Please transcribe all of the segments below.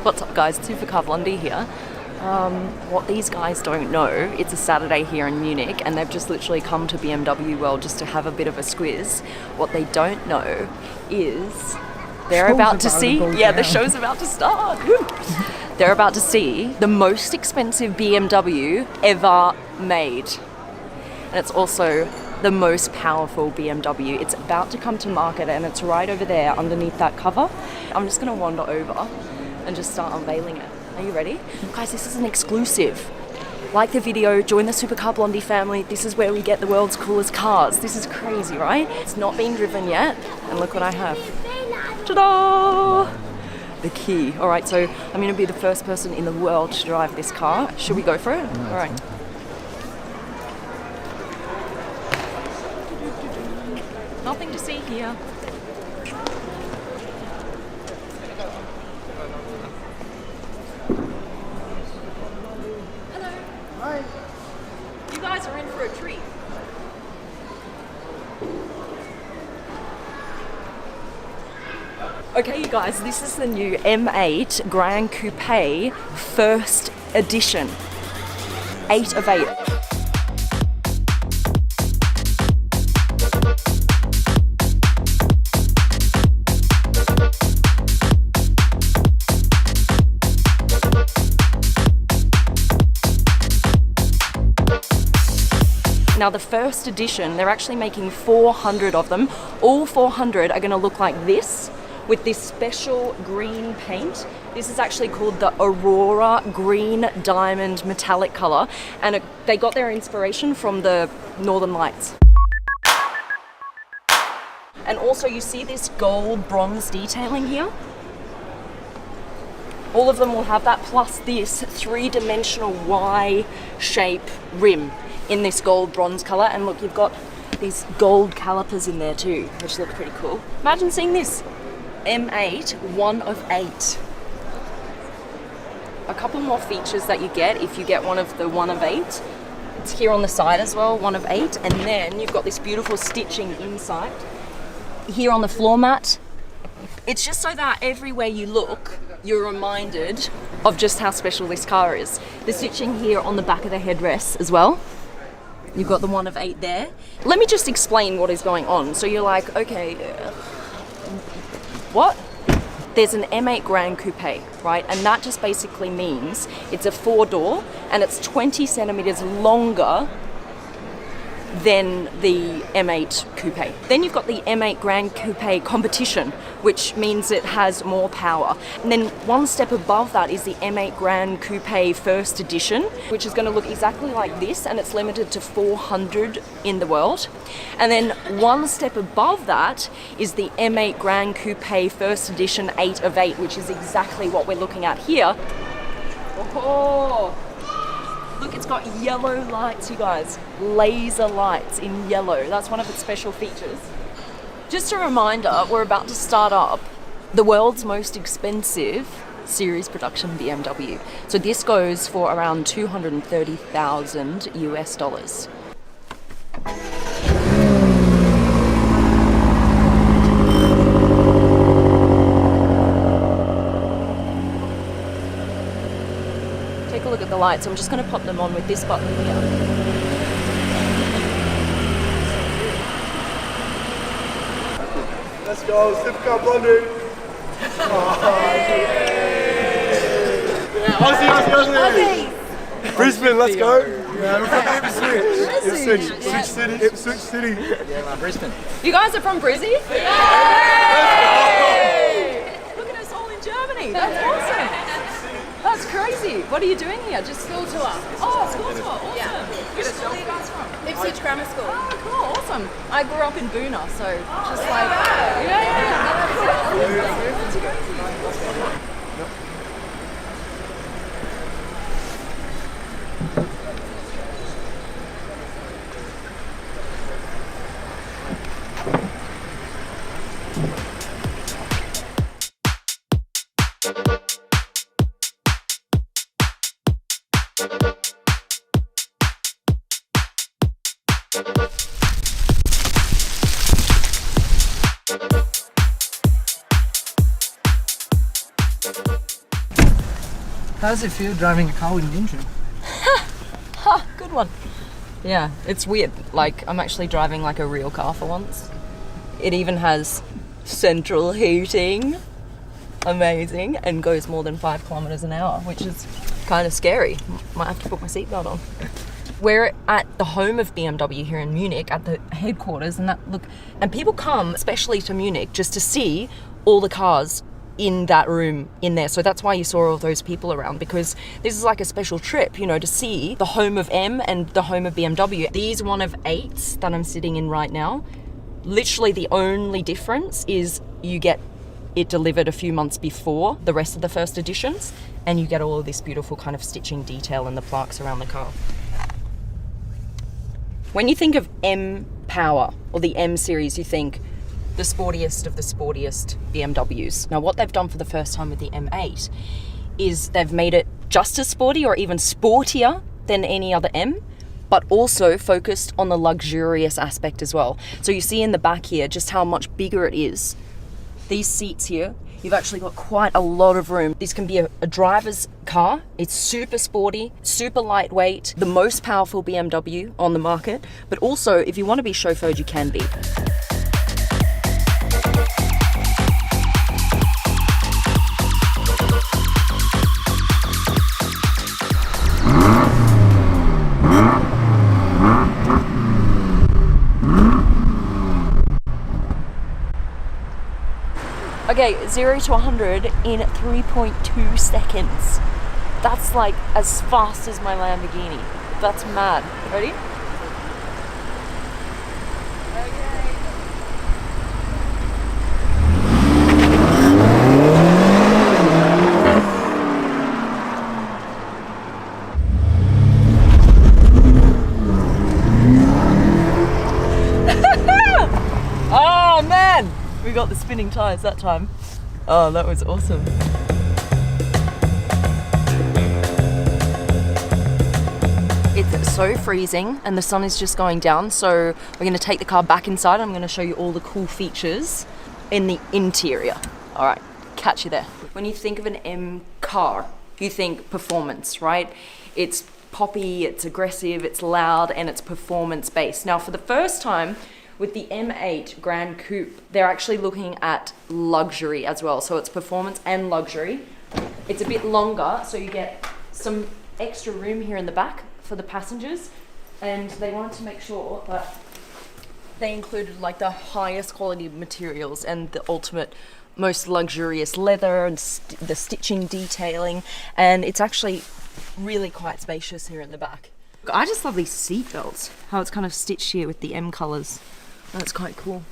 What's up guys, Supercar Blondie here. What these guys don't know, it's a Saturday here in Munich and they've just literally come to BMW World just to have a bit of a squiz. What they don't know is they're about to see, the show's about to start. They're about to see the most expensive BMW ever made. And it's also the most powerful BMW. It's about to come to market and it's right over there underneath that cover. I'm just gonna wander over and just start unveiling it. Are you ready? Guys, this is an exclusive. Like the video, join the Supercar Blondie family. This is where we get the world's coolest cars. This is crazy, right? It's not being driven yet. And look what I have. Ta-da! The key. All right, so I'm gonna be the first person in the world to drive this car. Should we go for it? All right. Nothing to see here. Hello. Hi. You guys are in for a treat. Okay, you guys, this is the new M8 Grand Coupe First Edition. 8 of 8. Now the first edition, they're actually making 400 of them. All 400 are gonna look like this with this special green paint. This is actually called the Aurora Green Diamond Metallic color. And they got their inspiration from the Northern Lights. And also you see this gold bronze detailing here? All of them will have that, plus this three-dimensional Y-shape rim in this gold bronze color. And look, you've got these gold calipers in there too, which look pretty cool. Imagine seeing this. M8, 1 of 8. A couple more features that you get if you get one of the 1 of 8. It's here on the side as well, 1 of 8. And then you've got this beautiful stitching inside. Here on the floor mat. It's just so that everywhere you look, you're reminded of just how special this car is. The stitching here on the back of the headrest as well. You've got the 1 of 8 there. Let me just explain what is going on. So you're like, okay, what? There's an M8 Grand Coupe, right? And that just basically means it's a 4-door and it's 20 centimeters longer than the M8 Coupe. Then you've got the M8 Grand Coupe Competition, which means it has more power. And then one step above that is the M8 Grand Coupe First Edition, which is going to look exactly like this, and it's limited to 400 in the world. And then one step above that is the M8 Grand Coupe First Edition 8 of 8, which is exactly what we're looking at here. Oh. Look, it's got yellow lights, you guys. Laser lights in yellow. That's one of its special features. Just a reminder, we're about to start up the world's most expensive series production BMW. So this goes for around 230,000 US dollars. Take a look at the lights. I'm just going to pop them on with this button here. Let's go, Supercar Blondie! Aussie! Brisbane, let's go! Yeah, we're from Ipswich City. Yeah, man, Brisbane. You guys are from Brizzy? Yeah. Look at us all in Germany. That's awesome. That's crazy. What are you doing here? Just School tour. Oh, school tour. Awesome. Yeah. Which school are you guys from? Ipswich Grammar School. Oh, cool. Awesome. I grew up in Boona, so just like, yeah. That's crazy. How does it feel driving a car with an engine? Ha, good one. Yeah, it's weird. Like, I'm actually driving like a real car for once. It even has central heating. Amazing. And goes more than 5 kilometers an hour, which is kind of scary. Might have to put my seatbelt on. We're at the home of BMW here in Munich, at the headquarters, and people come especially to Munich just to see all the cars in that room in there. So that's why you saw all those people around, because this is like a special trip, you know, to see the home of M and the home of BMW. These one of 8s that I'm sitting in right now, literally the only difference is you get it delivered a few months before the rest of the first editions, and you get all of this beautiful kind of stitching detail and the plaques around the car. When you think of M Power or the M series, you think the sportiest of the sportiest BMWs. Now, what they've done for the first time with the M8 is they've made it just as sporty or even sportier than any other M, but also focused on the luxurious aspect as well. So you see in the back here just how much bigger it is. These seats here, you've actually got quite a lot of room. This can be a driver's car. It's super sporty, super lightweight, the most powerful BMW on the market, but also if you want to be chauffeured, you can be. Okay, 0 to 100 in 3.2 seconds. That's like as fast as my Lamborghini. That's mad. Ready? Oh man! We got the spinning tires that time. Oh, that was awesome. It's so freezing and the sun is just going down, so we're going to take the car back inside. I'm going to show you all the cool features in the interior. All right, catch you there. When you think of an M car, you think performance, right? It's poppy, it's aggressive, it's loud, and it's performance-based. Now, for the first time, with the M8 Grand Coupe, they're actually looking at luxury as well. So it's performance and luxury. It's a bit longer, so you get some extra room here in the back for the passengers. And they wanted to make sure that they included like the highest quality materials and the ultimate most luxurious leather and the stitching detailing. And it's actually really quite spacious here in the back. I just love these seat belts, how it's kind of stitched here with the M colours. That's quite cool.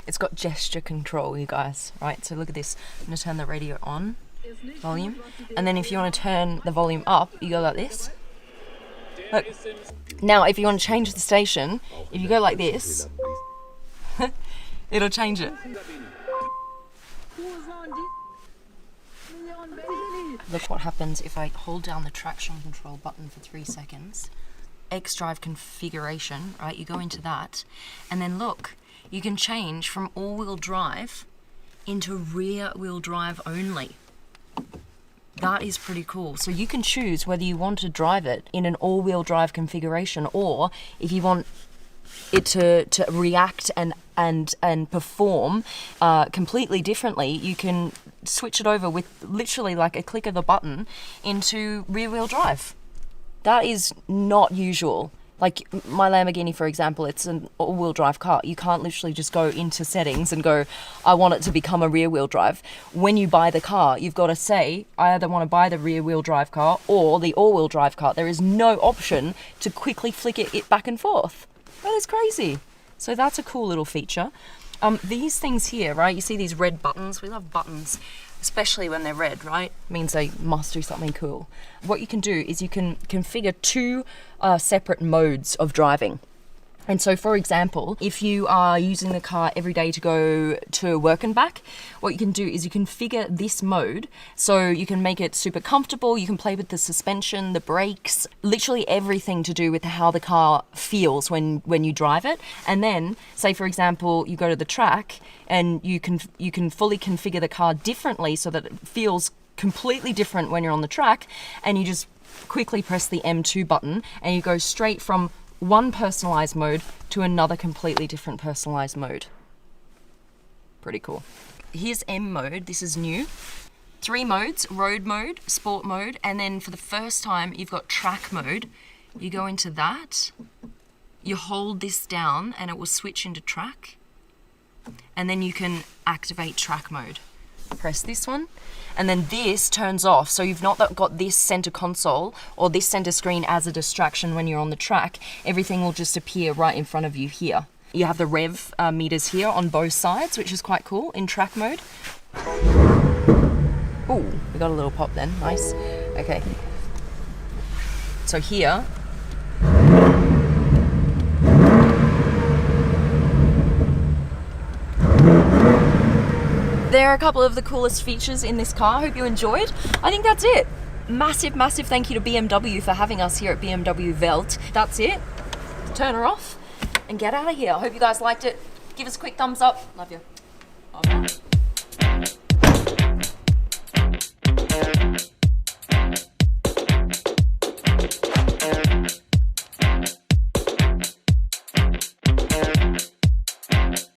It's got gesture control, you guys, right? So look at this. I'm gonna turn the radio on, volume, and then if you want to turn the volume up, you go like this. Look. Now, if you want to change the station, if you go like this, it'll change it. Look what happens if I hold down the traction control button for 3 seconds. X-Drive configuration, right? You go into that, and then look, you can change from all-wheel drive into rear-wheel drive only. That is pretty cool. So you can choose whether you want to drive it in an all-wheel drive configuration, or if you want it to react and perform completely differently, you can switch it over with literally like a click of the button into rear-wheel drive. That is not usual. Like my Lamborghini, for example, it's an all-wheel drive car. You can't literally just go into settings and go, I want it to become a rear-wheel drive. When you buy the car, you've got to say, I either want to buy the rear-wheel drive car or the all-wheel drive car. There is no option to quickly flick it back and forth. That is crazy. So that's a cool little feature. These things here, right? You see these red buttons? We love buttons, especially when they're red, right? It means they must do something cool. What you can do is you can configure 2 separate modes of driving. And so, for example, if you are using the car every day to go to work and back, what you can do is you configure this mode so you can make it super comfortable. You can play with the suspension, the brakes, literally everything to do with how the car feels when you drive it. And then, say for example, you go to the track and you can fully configure the car differently so that it feels completely different when you're on the track, and you just quickly press the M2 button and you go straight from one personalized mode to another completely different personalized mode. Pretty cool. Here's M mode, this is new. 3 modes, road mode, sport mode, and then for the first time you've got track mode. You go into that, you hold this down and it will switch into track, and then you can activate track mode. Press this one, and then this turns off, so you've not got this center console or this center screen as a distraction when you're on the track. Everything will just appear right in front of you here. You have the rev meters here on both sides, which is quite cool in track mode. Oh, we got a little pop then, nice. Okay, so here, there are a couple of the coolest features in this car. I hope you enjoyed. I think that's it. Massive, massive thank you to BMW for having us here at BMW Welt. That's it. Turn her off and get out of here. I hope you guys liked it. Give us a quick thumbs up. Love you. Bye-bye.